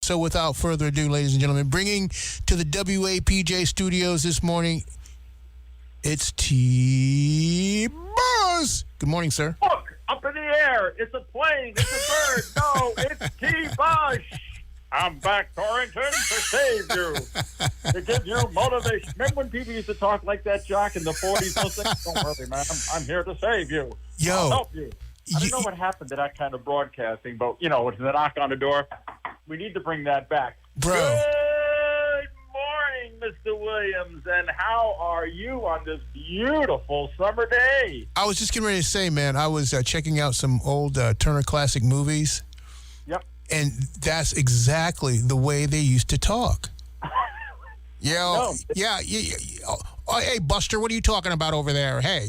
So without further ado, ladies and gentlemen, bringing to the WAPJ studios this morning, it's T-Boz. Good morning, sir. Look, up in the air. It's a plane. It's a bird. No, it's T-Boz. I'm back, Torrington, to save you. To give you motivation. Remember when people used to talk like that, Jock, in the 40s? Don't worry, man. I'm here to save you. Yo. I'll help you. I don't know what happened to that kind of broadcasting, but, it's the knock on the door. We need to bring that back. Bro. Good morning, Mr. Williams, and how are you on this beautiful summer day? I was just getting ready to say, man, I was checking out some old Turner Classic movies. Yep. And that's exactly the way they used to talk. No. Yeah. Oh, hey, Buster, what are you talking about over there? Hey,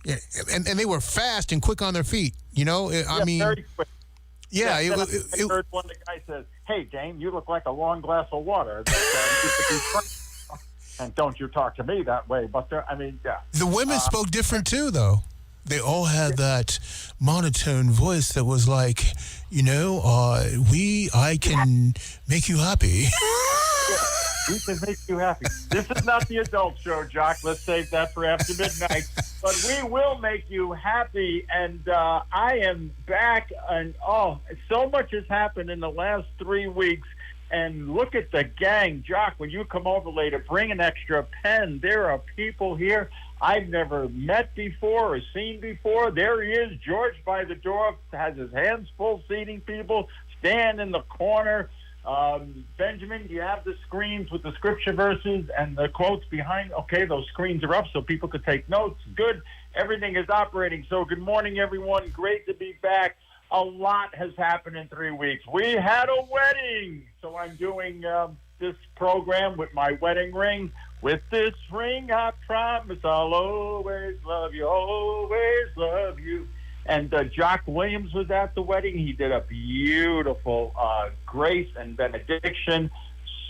yeah, and they were fast and quick on their feet. I mean, very quick. Yeah, I heard one of the guys says, "Hey, Dame, you look like a long glass of water." And don't you talk to me that way, Buster. I mean, yeah. The women spoke different too, though. They all had that monotone voice that was like, I can make you happy. We can make you happy. This is not the adult show, Jock. Let's save that for after midnight. But we will make you happy. And I am back. And, so much has happened in the last 3 weeks. And look at the gang. Jock, when you come over later, bring an extra pen. There are people here I've never met before or seen before. There he is, George by the door, has his hands full seating people, stand in the corner. Benjamin, do you have the screens with the scripture verses and the quotes behind? Okay, those screens are up so people could take notes. Good. Everything is operating. So good morning, everyone. Great to be back. A lot has happened in 3 weeks. We had a wedding. So I'm doing this program with my wedding ring. With this ring, I promise I'll always love you, always love you. And Jock Williams was at the wedding. He did a beautiful grace and benediction.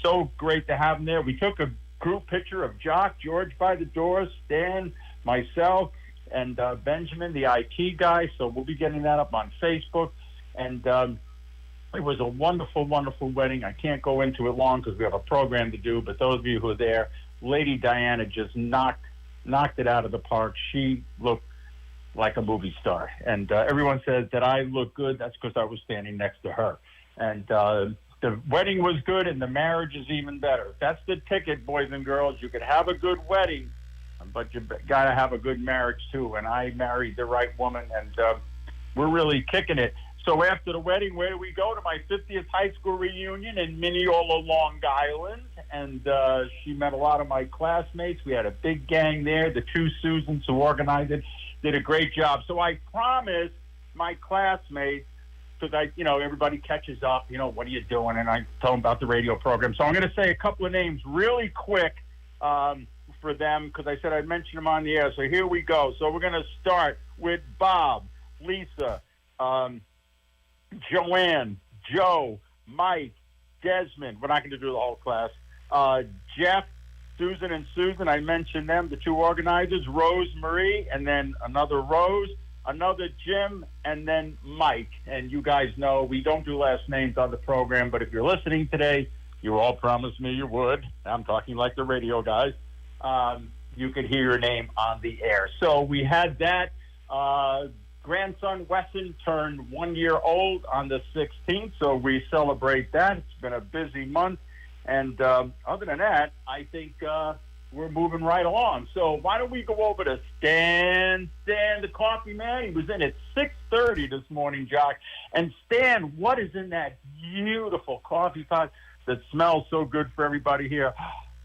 So great to have him there. We took a group picture of Jock, George by the door, Stan, myself, and Benjamin, the IT guy. So we'll be getting that up on Facebook. And it was a wonderful, wonderful wedding. I can't go into it long because we have a program to do. But those of you who are there, Lady Diana just knocked it out of the park. She looked like a movie star. And everyone says that I look good. That's because I was standing next to her. And the wedding was good, and the marriage is even better. That's the ticket, boys and girls. You could have a good wedding, but you got to have a good marriage, too. And I married the right woman, and we're really kicking it. So after the wedding, where do we go? To my 50th high school reunion in Mineola, Long Island. And she met a lot of my classmates. We had a big gang there. The two Susans who organized it did a great job. So I promised my classmates, because everybody catches up, what are you doing? And I tell them about the radio program. So I'm going to say a couple of names really quick for them, because I said I'd mention them on the air. So here we go. So we're going to start with Bob, Lisa, Joanne, Joe, Mike, Desmond. We're not going to do the whole class. Jeff, Susan and Susan, I mentioned them, the two organizers, Rose Marie, and then another Rose, another Jim, and then Mike. And you guys know we don't do last names on the program, but if you're listening today, you all promised me you would. I'm talking like the radio guys. You could hear your name on the air. So we had that. Grandson Wesson turned 1 year old on the 16th, so we celebrate that. It's been a busy month. And other than that, I think we're moving right along. So why don't we go over to Stan, the coffee man? He was in at 6:30 this morning, Jock. And Stan, what is in that beautiful coffee pot that smells so good for everybody here?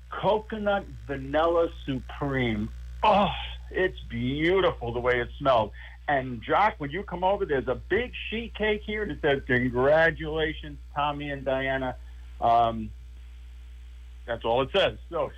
Coconut Vanilla Supreme. Oh, it's beautiful the way it smells. And, Jock, when you come over, there's a big sheet cake here that says, congratulations, Tommy and Diana. That's all it says. So,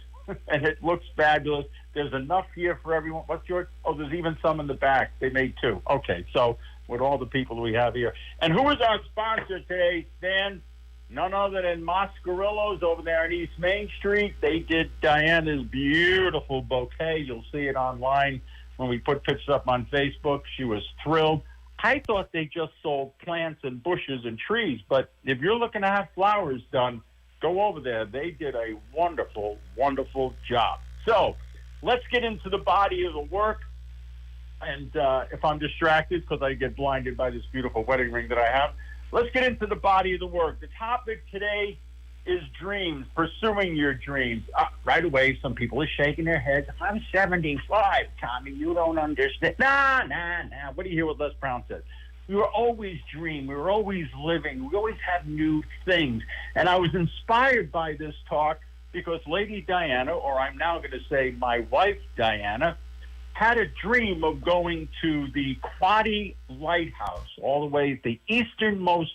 and it looks fabulous. There's enough here for everyone. What's yours? Oh, there's even some in the back. They made two. Okay, so with all the people we have here. And who is our sponsor today, Stan? None other than Moscarillo's over there on East Main Street. They did Diana's beautiful bouquet. You'll see it online when we put pictures up on Facebook. She was thrilled. I thought they just sold plants and bushes and trees, but if you're looking to have flowers done, go over there. They did a wonderful, wonderful job. So let's get into the body of the work. And if I'm distracted because I get blinded by this beautiful wedding ring that I have, let's get into the body of the work. The topic today is dreams, pursuing your dreams. Right away, some people are shaking their heads. I'm 75, Tommy. You don't understand. Nah. What do you hear what Les Brown says? We were always dreaming. We were always living. We always have new things. And I was inspired by this talk because Lady Diana, or I'm now going to say my wife Diana, had a dream of going to the Quadi Lighthouse, all the way at the easternmost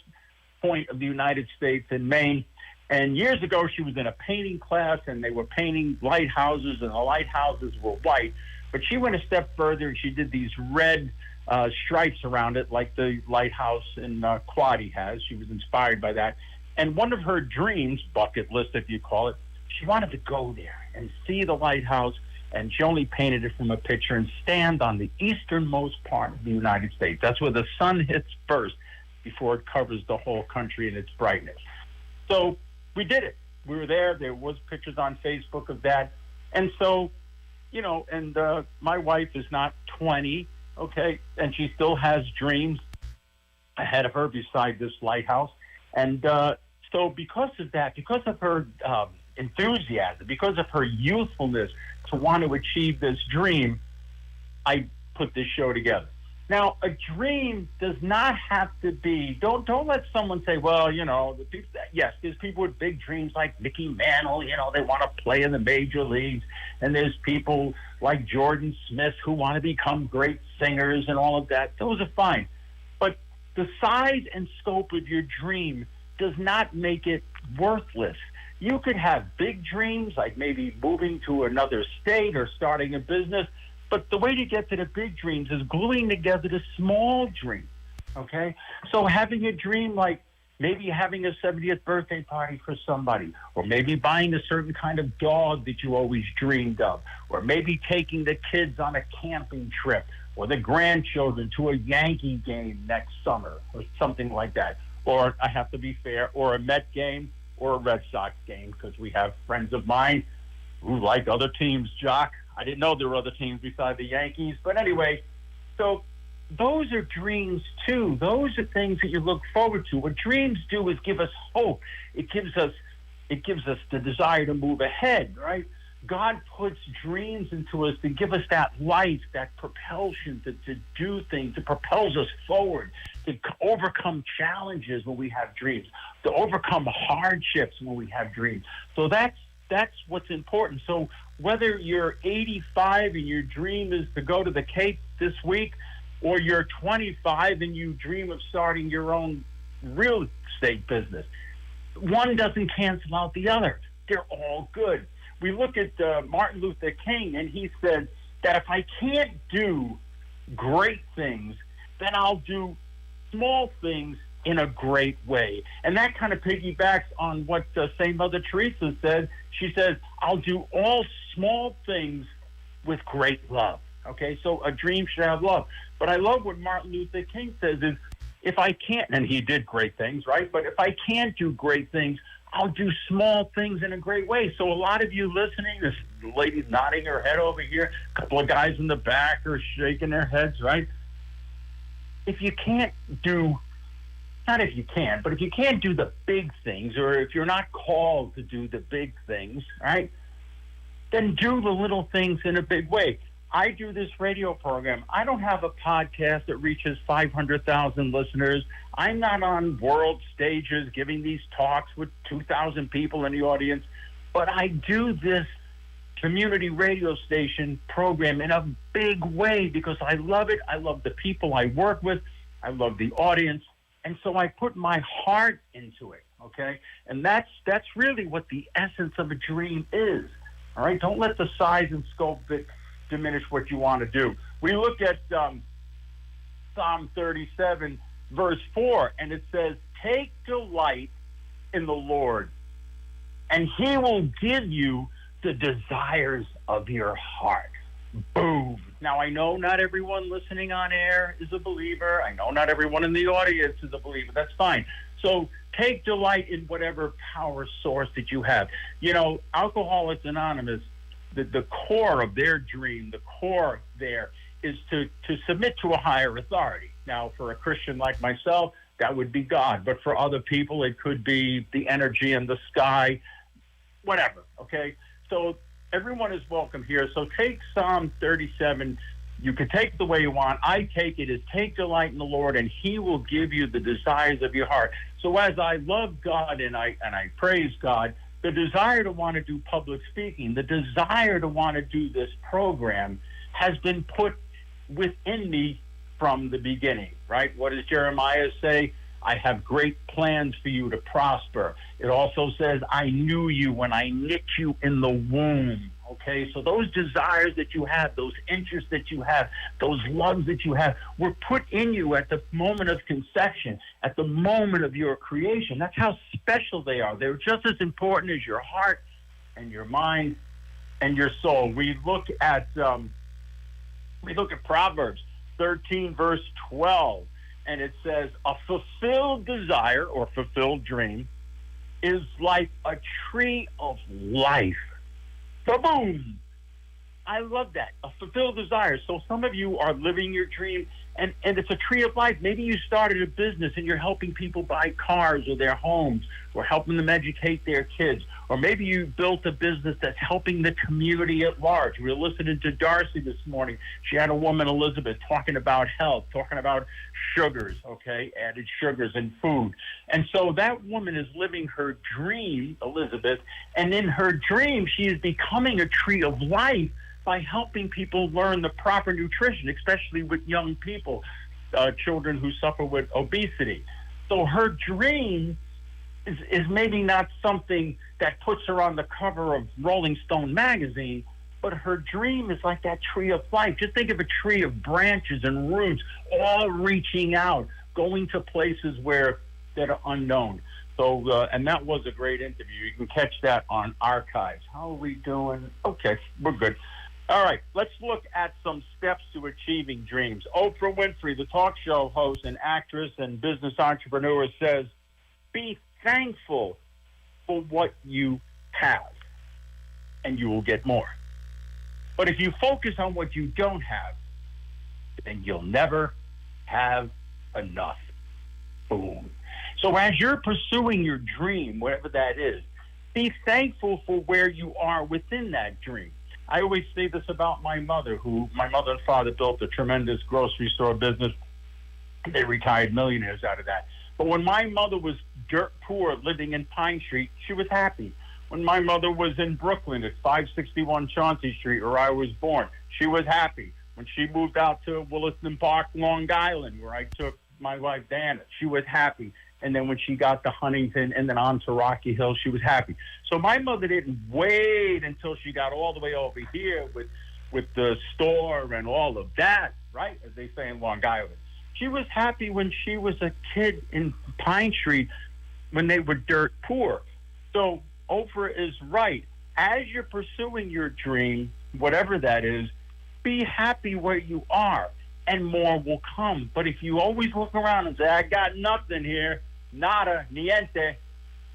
point of the United States in Maine. And years ago, she was in a painting class, and they were painting lighthouses, and the lighthouses were white. But she went a step further, and she did these red stripes around it, like the lighthouse in Quadi has. She was inspired by that. And one of her dreams, bucket list if you call it, she wanted to go there and see the lighthouse, and she only painted it from a picture and stand on the easternmost part of the United States. That's where the sun hits first before it covers the whole country in its brightness. So we did it. We were there. There was pictures on Facebook of that. And so, you know, and my wife is not 20, okay, and she still has dreams ahead of her beside this lighthouse. And so because of that, because of her enthusiasm, because of her youthfulness to want to achieve this dream, I put this show together. Now, a dream does not have to be, don't let someone say, well, you know, the people, yes, there's people with big dreams like Mickey Mantle, you know, they want to play in the major leagues. And there's people like Jordan Smith who want to become great singers and all of that. Those are fine. But the size and scope of your dream does not make it worthless. You could have big dreams, like maybe moving to another state or starting a business. But the way to get to the big dreams is gluing together the small dreams, okay? So having a dream like maybe having a 70th birthday party for somebody, or maybe buying a certain kind of dog that you always dreamed of, or maybe taking the kids on a camping trip, or the grandchildren to a Yankee game next summer, or something like that. Or, I have to be fair, or a Met game or a Red Sox game, because we have friends of mine who like other teams, Jock. I didn't know there were other teams besides the Yankees. But anyway, so those are dreams too. Those are things that you look forward to. What dreams do is give us hope. It gives us the desire to move ahead, right? God puts dreams into us to give us that life, that propulsion to do things, that propels us forward, to overcome challenges when we have dreams, to overcome hardships when we have dreams. So that's what's important. So whether you're 85 and your dream is to go to the Cape this week, or you're 25 and you dream of starting your own real estate business, one doesn't cancel out the other. They're all good. We look at Martin Luther King, and he said that if I can't do great things, then I'll do small things in a great way. And that kind of piggybacks on what St. Mother Teresa said. She says, I'll do all small things with great love. Okay, so a dream should have love. But I love what Martin Luther King says is, if I can't, and he did great things, right? But if I can't do great things, I'll do small things in a great way. So a lot of you listening, this lady's nodding her head over here, a couple of guys in the back are shaking their heads, right? If you can't do, not if you can, but if you can't do the big things, or if you're not called to do the big things, right, then do the little things in a big way. I do this radio program. I don't have a podcast that reaches 500,000 listeners. I'm not on world stages giving these talks with 2,000 people in the audience. But I do this community radio station program in a big way because I love it. I love the people I work with. I love the audience. And so I put my heart into it, okay? And that's really what the essence of a dream is, all right? Don't let the size and scope of it diminish what you want to do. We look at Psalm 37, verse 4, and it says, take delight in the Lord, and he will give you the desires of your heart. Boom. Now, I know not everyone listening on air is a believer. I know not everyone in the audience is a believer. That's fine. So take delight in whatever power source that you have. You know, Alcoholics Anonymous, the core of their dream, the core there is to submit to a higher authority. Now, for a Christian like myself, that would be God. But for other people, it could be the energy in the sky, whatever, okay? So everyone is welcome here. So take Psalm 37. You can take it the way you want. I take it as take delight in the Lord, and he will give you the desires of your heart. So as I love God and I praise God, the desire to want to do public speaking, the desire to want to do this program has been put within me from the beginning, right? What does Jeremiah say? I have great plans for you to prosper. It also says, I knew you when I knit you in the womb. Okay, so those desires that you have, those interests that you have, those loves that you have, were put in you at the moment of conception, at the moment of your creation. That's how special they are. They're just as important as your heart and your mind and your soul. We look at Proverbs 13, verse 12, and it says, a fulfilled desire or fulfilled dream is like a tree of life. Boom! I love that. A fulfilled desire. So some of you are living your dream, and it's a tree of life. Maybe you started a business and you're helping people buy cars or their homes, or helping them educate their kids. Or maybe you built a business that's helping the community at large. We were listening to Darcy this morning. She had a woman, Elizabeth, talking about health, talking about sugars, okay, added sugars in food. And so that woman is living her dream, Elizabeth, and in her dream, she is becoming a tree of life by helping people learn the proper nutrition, especially with young people, children who suffer with obesity. So her dream is maybe not something that puts her on the cover of Rolling Stone magazine, but her dream is like that tree of life. Just think of a tree of branches and roots all reaching out, going to places that are unknown. So, and that was a great interview. You can catch that on archives. How are we doing? Okay, we're good. All right, let's look at some steps to achieving dreams. Oprah Winfrey, the talk show host and actress and business entrepreneur, says, be thankful for what you have, and you will get more. But if you focus on what you don't have, then you'll never have enough. Boom. So as you're pursuing your dream, whatever that is, be thankful for where you are within that dream. I always say this about my mother and father built a tremendous grocery store business. They retired millionaires out of that. But when my mother was dirt poor living in Pine Street, she was happy. When my mother was in Brooklyn at 561 Chauncey Street, where I was born, she was happy. When she moved out to Williston Park, Long Island, where I took my wife, Dana, she was happy. And then when she got to Huntington and then on to Rocky Hill, she was happy. So my mother didn't wait until she got all the way over here with the store and all of that, right, as they say in Long Island. She was happy when she was a kid in Pine Street when they were dirt poor. So Oprah is right. As you're pursuing your dream, whatever that is, be happy where you are, and more will come. But if you always look around and say, I got nothing here, nada, niente,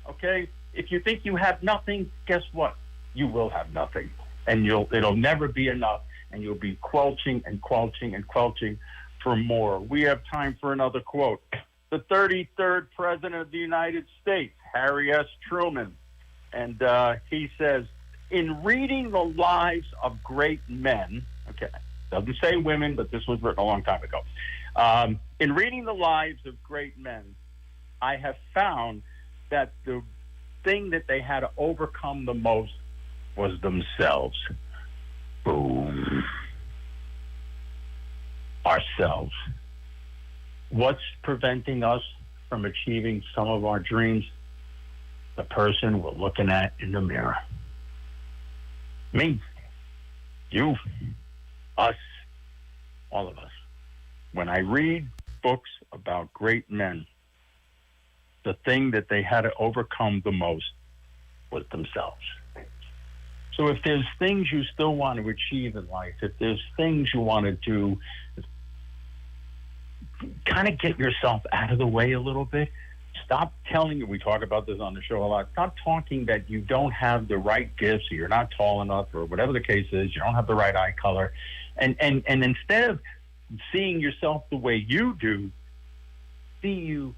okay? If you think you have nothing, guess what? You will have nothing. And it'll never be enough, and you'll be quelching and quelching and quelching for more. We have time for another quote. The 33rd President of the United States, Harry S. Truman, and he says, in reading the lives of great men, okay, doesn't say women, but this was written a long time ago. In reading the lives of great men, I have found that the thing that they had to overcome the most was themselves. Boom. Ourselves. What's preventing us from achieving some of our dreams? The person we're looking at in the mirror. Me, you, us, all of us. When I read books about great men, the thing that they had to overcome the most was themselves. So if there's things you still want to achieve in life, if there's things you want to do, kind of get yourself out of the way a little bit. Stop telling you, we talk about this on the show a lot, stop talking that you don't have the right gifts, or you're not tall enough, or whatever the case is, you don't have the right eye color. And instead of seeing yourself the way you do, see you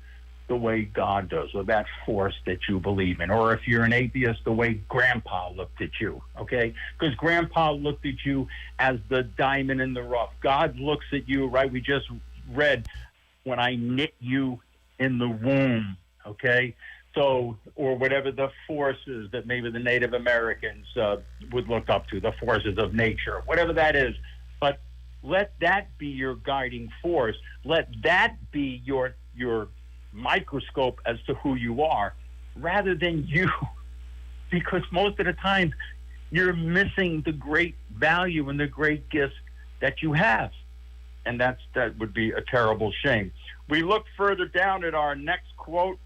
the way God does, or that force that you believe in. Or if you're an atheist, the way Grandpa looked at you, okay? Because Grandpa looked at you as the diamond in the rough. God looks at you, right? We just read, when I knit you in the womb, okay? So, or whatever the forces that maybe the Native Americans would look up to, the forces of nature, whatever that is. But let that be your guiding force. Let that be your microscope as to who you are, rather than you, because most of the time you're missing the great value and the great gifts that you have. And that would be a terrible shame. We look further down at our next quote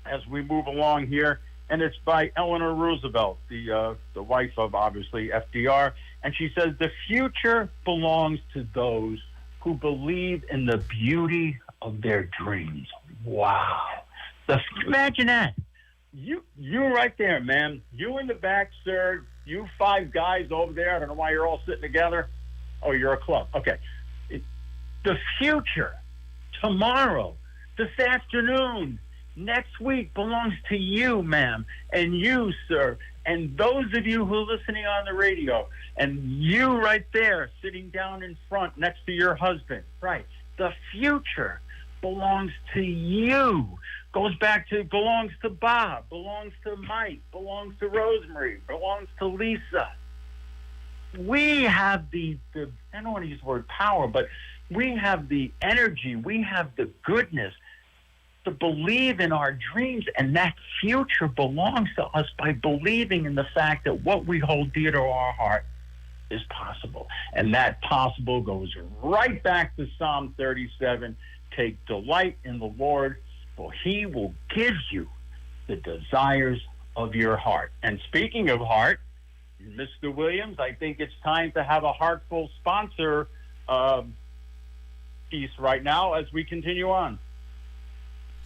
as we move along here, and it's by Eleanor Roosevelt, the wife of, obviously, FDR. And she says, "The future belongs to those who believe in the beauty of their dreams." Wow. Imagine that. You right there, man. You in the back, sir. You 5 guys over there. I don't know why you're all sitting together. Oh, you're a club. Okay. The future, tomorrow, this afternoon, next week belongs to you, ma'am, and you, sir, and those of you who are listening on the radio, and you right there sitting down in front next to your husband. Right. The future belongs to you. Goes back to, belongs to Bob, belongs to Mike, belongs to Rosemary, belongs to Lisa. We have the I don't want to use the word power, but we have the energy, we have the goodness to believe in our dreams, and that future belongs to us by believing in the fact that what we hold dear to our heart is possible. And that possible goes right back to Psalm 37. Take delight in the Lord, for he will give you the desires of your heart. And speaking of heart, Mr. Williams, I think it's time to have a heartful sponsor piece right now as we continue on.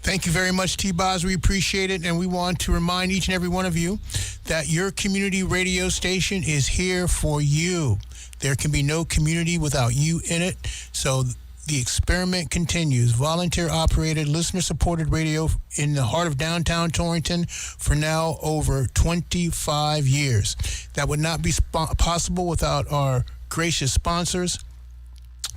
Thank you very much, T-Boz. We appreciate it, and we want to remind each and every one of you that your community radio station is here for you. There can be no community without you in it, so the experiment continues. Volunteer-operated, listener-supported radio in the heart of downtown Torrington for now over 25 years. That would not be possible without our gracious sponsors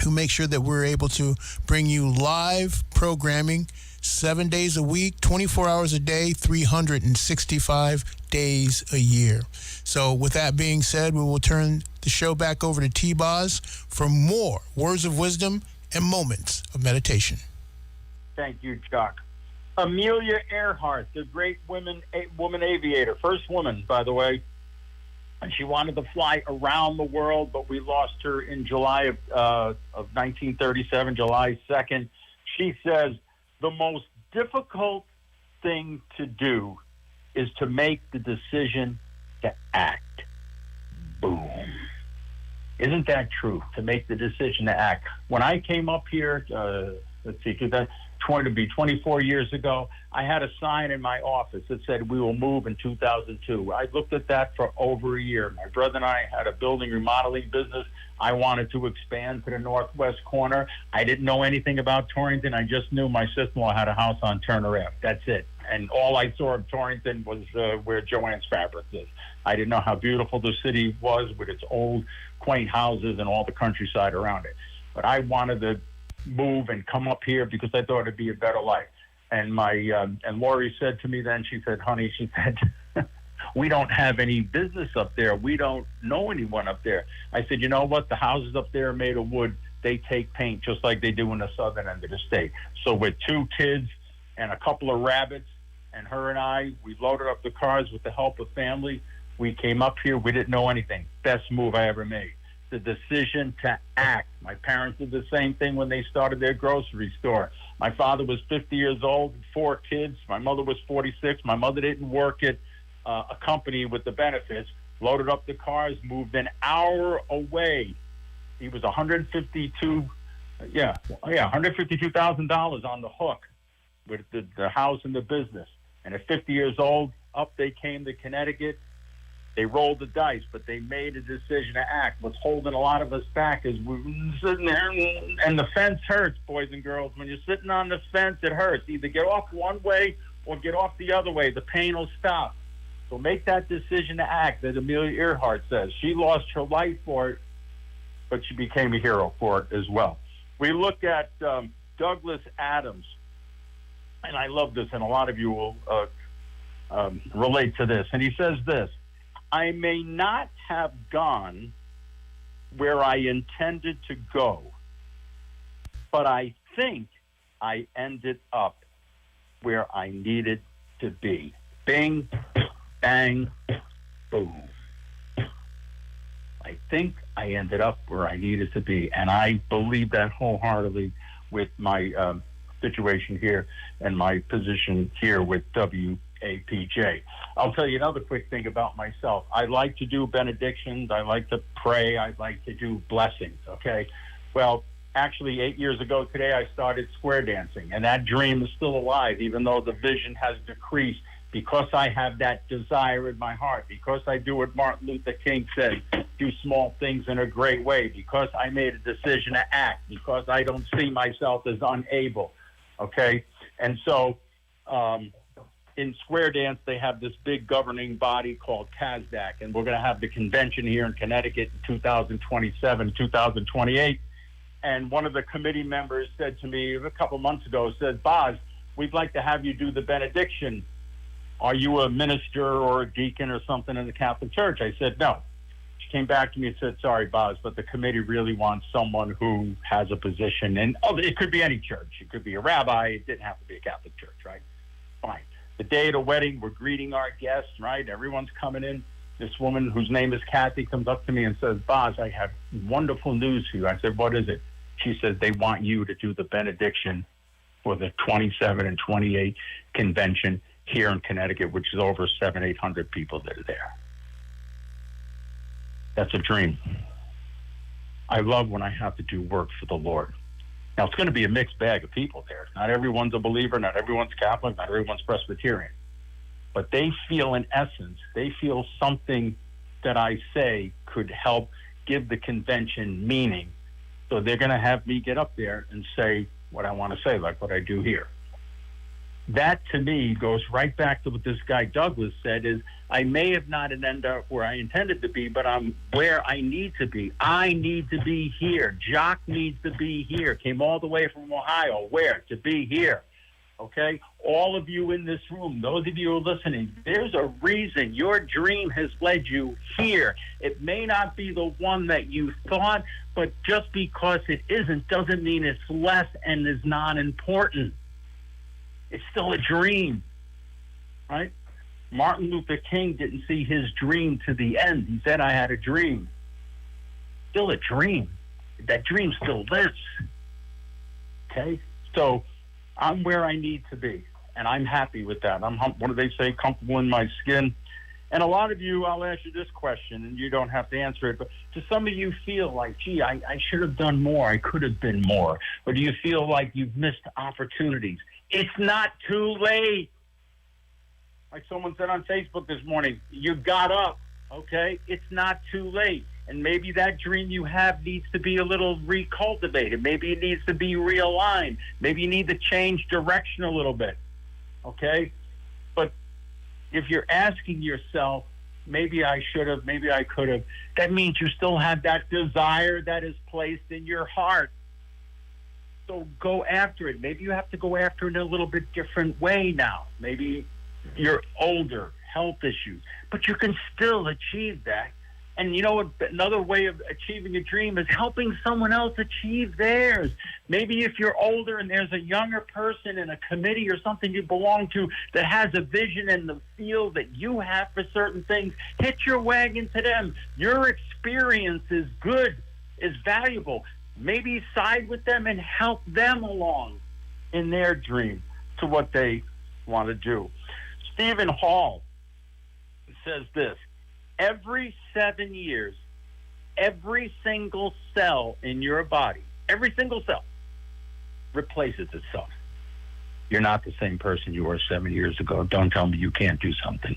who make sure that we're able to bring you live programming 7 days a week, 24 hours a day, 365 days a year. So with that being said, we will turn the show back over to T-Boz for more words of wisdom and moments of meditation. Thank you, Chuck. Amelia Earhart, the great woman aviator, first woman, by the way, and she wanted to fly around the world, but we lost her in July of 1937, July 2nd. She says, the most difficult thing to do is to make the decision to act. Boom. Isn't that true? To make the decision to act. When I came up here, let's see, to be 24 years ago, I had a sign in my office that said, "We will move in 2002. I looked at that for over a year. My brother and I had a building remodeling business. I wanted to expand to the northwest corner. I didn't know anything about Torrington. I just knew my sister-in-law had a house on Turner Ave. That's it. And all I saw of Torrington was where Joanne's Fabrics is. I didn't know how beautiful the city was with its old, quaint houses and all the countryside around it. But I wanted to move and come up here because I thought it'd be a better life. And and Lori said to me then, she said, "Honey," she said, "we don't have any business up there. We don't know anyone up there." I said, "You know what? The houses up there are made of wood. They take paint just like they do in the southern end of the state." So with 2 kids and a couple of rabbits, and her and I, we loaded up the cars with the help of family. We came up here. We didn't know anything. Best move I ever made. The decision to act. My parents did the same thing when they started their grocery store. My father was 50 years old, 4 kids. My mother was 46. My mother didn't work at a company with the benefits. loaded up the cars, moved an hour away. He was $152,000 on the hook with the house and the business. And at 50 years old, up they came to Connecticut. They rolled the dice, but they made a decision to act. What's holding a lot of us back is we're sitting there, and the fence hurts, boys and girls. When you're sitting on the fence, it hurts. Either get off one way or get off the other way. The pain will stop. So make that decision to act, as Amelia Earhart says. She lost her life for it, but she became a hero for it as well. We look at Douglas Adams, and I love this, and a lot of you will relate to this. And he says this: I may not have gone where I intended to go, but I think I ended up where I needed to be. Bing, bang, boom. I think I ended up where I needed to be. And I believe that wholeheartedly with my situation here and my position here with WAPJ. I'll tell you another quick thing about myself. I like to do benedictions. I like to pray. I like to do blessings, okay? Well, actually, 8 years ago today, I started square dancing, and that dream is still alive, even though the vision has decreased, because I have that desire in my heart, because I do what Martin Luther King said, do small things in a great way, because I made a decision to act, because I don't see myself as unable, okay? And so in square dance, they have this big governing body called CASDAC, and we're going to have the convention here in Connecticut in 2027, 2028. And one of the committee members said to me a couple months ago, said, Boz, we'd like to have you do the benediction. Are you a minister or a deacon or something in the Catholic Church? I said, no. She came back to me and said, sorry, Boz, but the committee really wants someone who has a position. And it could be any church. It could be a rabbi. It didn't have to be a Catholic church, right? Fine. The day of the wedding, we're greeting our guests, right? Everyone's coming in. This woman, whose name is Kathy, comes up to me and says, Boz, I have wonderful news for you. I said, what is it? She said, they want you to do the benediction for the 27 and 28 convention here in Connecticut, which is over 800 people that are there. That's a dream. I love when I have to do work for the Lord. Now, it's going to be a mixed bag of people there. Not everyone's a believer, not everyone's Catholic, not everyone's Presbyterian. But they feel, in essence, they feel something that I say could help give the convention meaning. So they're going to have me get up there and say what I want to say, like what I do here. That, to me, goes right back to what this guy Douglas said, is I may have not ended up where I intended to be, but I'm where I need to be. I need to be here. Jock needs to be here. Came all the way from Ohio. Where? To be here. Okay? All of you in this room, those of you who are listening, there's a reason your dream has led you here. It may not be the one that you thought, but just because it isn't doesn't mean it's less and is non-important. It's still a dream, right? Martin Luther King didn't see his dream to the end. He said, I had a dream. Still a dream. That dream still lives. Okay? So I'm where I need to be, and I'm happy with that. I'm, what do they say, comfortable in my skin? And a lot of you, I'll ask you this question, and you don't have to answer it, but do some of you feel like, gee, I should have done more, I could have been more? Or do you feel like you've missed opportunities? It's not too late. Like someone said on Facebook this morning, you got up, okay? It's not too late. And maybe that dream you have needs to be a little recultivated. Maybe it needs to be realigned. Maybe you need to change direction a little bit, okay? But if you're asking yourself, maybe I should have, maybe I could have, that means you still have that desire that is placed in your heart. So go after it. Maybe you have to go after it in a little bit different way now. Maybe you're older, health issues, but you can still achieve that. And you know what? Another way of achieving a dream is helping someone else achieve theirs. Maybe if you're older and there's a younger person in a committee or something you belong to that has a vision in the field that you have for certain things, hitch your wagon to them. Your experience is good, is valuable. Maybe side with them and help them along in their dream to what they want to do. Stephen Hall says this: every 7 years, every single cell in your body, every single cell, replaces itself. You're not the same person you were 7 years ago. Don't tell me you can't do something.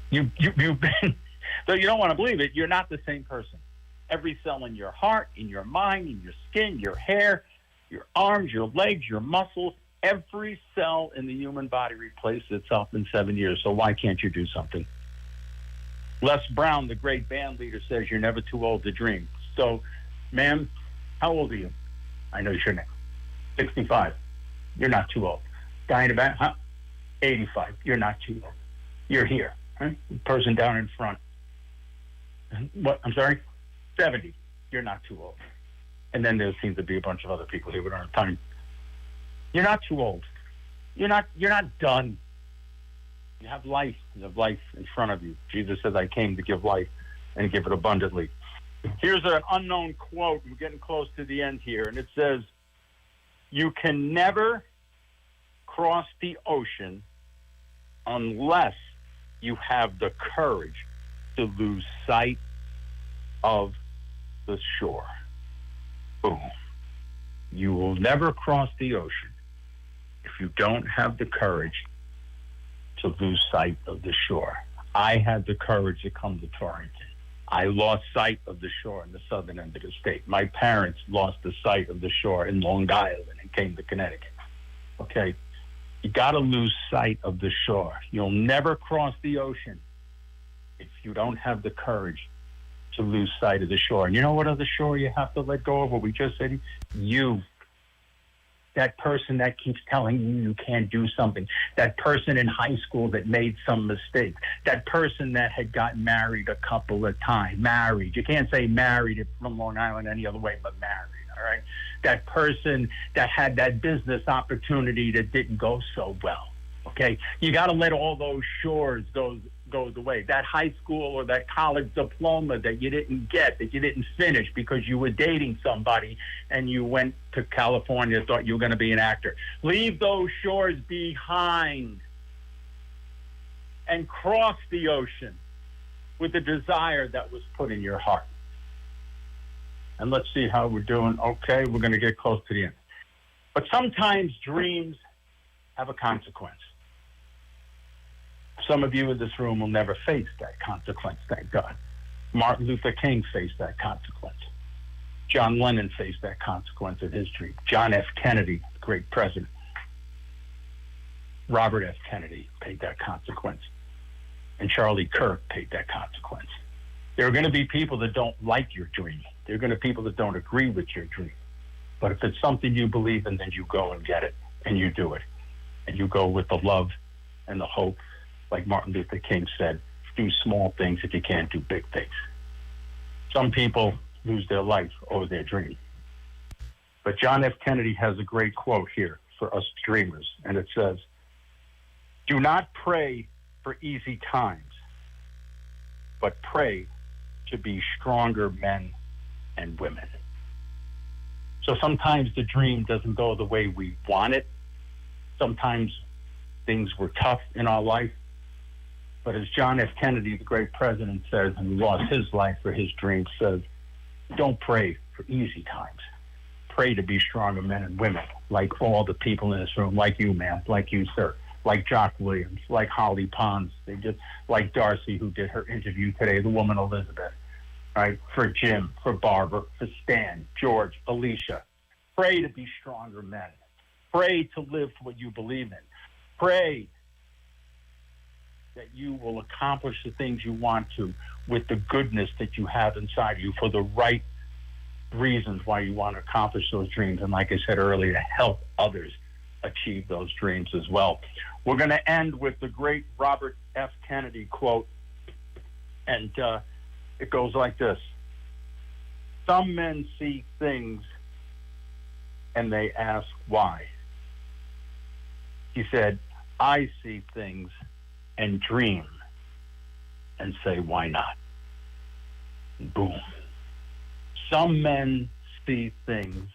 You've been, though you don't want to believe it, you're not the same person. Every cell in your heart, in your mind, in your skin, your hair, your arms, your legs, your muscles, every cell in the human body replaces itself in 7 years. So why can't you do something? Les Brown, the great band leader, says you're never too old to dream. So, ma'am, how old are you? I know your name. 65. You're not too old. Guy in the back, huh? 85. You're not too old. You're here. Right? Person down in front. What? I'm sorry? 70. You're not too old. And then there seems to be a bunch of other people here who don't have time. You're not too old. You're not done. You have life. You have life in front of you. Jesus says, I came to give life and give it abundantly. Here's an unknown quote. We're getting close to the end here. And it says, you can never cross the ocean unless you have the courage to lose sight of the shore. Boom. You will never cross the ocean if you don't have the courage to lose sight of the shore. I had the courage to come to Torrington. I lost sight of the shore in the southern end of the state. My parents lost the sight of the shore in Long Island and came to Connecticut. Okay? You got to lose sight of the shore. You'll never cross the ocean if you don't have the courage to lose sight of the shore. And you know what other shore you have to let go of? What we just said? You. That person that keeps telling you can't do something. That person in high school that made some mistakes. That person that had gotten married a couple of times. Married. You can't say married from Long Island any other way but married, all right? That person that had that business opportunity that didn't go so well, okay? You got to let all those shores go the way. That high school or that college diploma that you didn't get, that you didn't finish because you were dating somebody and you went to California, thought you were going to be an actor. Leave those shores behind and cross the ocean with the desire that was put in your heart. And let's see how we're doing. Okay, we're going to get close to the end. But sometimes dreams have a consequence. Some of you in this room will never face that consequence, thank God. Martin Luther King faced that consequence. John Lennon faced that consequence in his dream. John F. Kennedy, the great president. Robert F. Kennedy paid that consequence. And Charlie Kirk paid that consequence. There are going to be people that don't like your dream. There are going to be people that don't agree with your dream. But if it's something you believe in, then you go and get it, and you do it. And you go with the love and the hope. Like Martin Luther King said, do small things if you can't do big things. Some people lose their life over their dream. But John F. Kennedy has a great quote here for us dreamers, and it says, do not pray for easy times, but pray to be stronger men and women. So sometimes the dream doesn't go the way we want it. Sometimes things were tough in our life. But as John F. Kennedy, the great president, says, and he lost his life for his dream, says, don't pray for easy times. Pray to be stronger men and women, like all the people in this room, like you, ma'am, like you, sir, like Jock Williams, like Holly Pons, like Darcy, who did her interview today, the woman Elizabeth, right? For Jim, for Barbara, for Stan, George, Alicia. Pray to be stronger men. Pray to live for what you believe in. Pray that you will accomplish the things you want to with the goodness that you have inside you for the right reasons why you want to accomplish those dreams. And like I said earlier, to help others achieve those dreams as well. We're going to end with the great Robert F. Kennedy quote. And it goes like this. Some men see things and they ask why. He said, I see things and dream and say, why not? Boom. Some men see things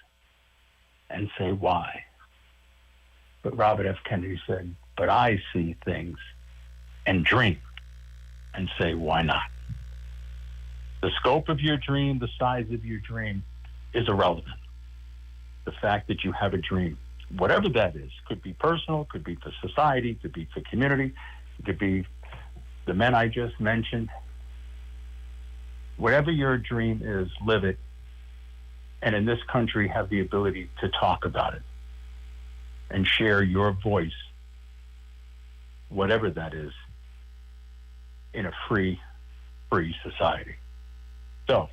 and say, why? But Robert F. Kennedy said, but I see things and dream and say, why not? The scope of your dream, the size of your dream is irrelevant. The fact that you have a dream, whatever that is, could be personal, could be for society, could be for community, it could be the men I just mentioned. Whatever your dream is, live it. And in this country, have the ability to talk about it and share your voice, whatever that is, in a free society. So,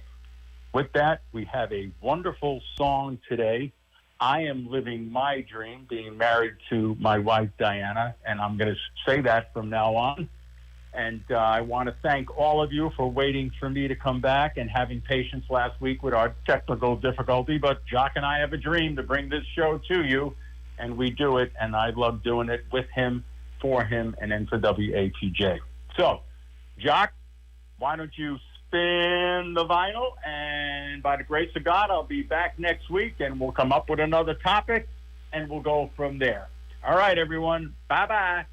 with that, we have a wonderful song today. I am living my dream, being married to my wife, Diana, and I'm going to say that from now on. And I want to thank all of you for waiting for me to come back and having patience last week with our technical difficulty. But Jock and I have a dream to bring this show to you, and we do it, and I love doing it with him, for him, and then for WAPJ. So, Jock, why don't you spin the vinyl, and by the grace of God, I'll be back next week, and we'll come up with another topic, and we'll go from there. All right, everyone. Bye-bye.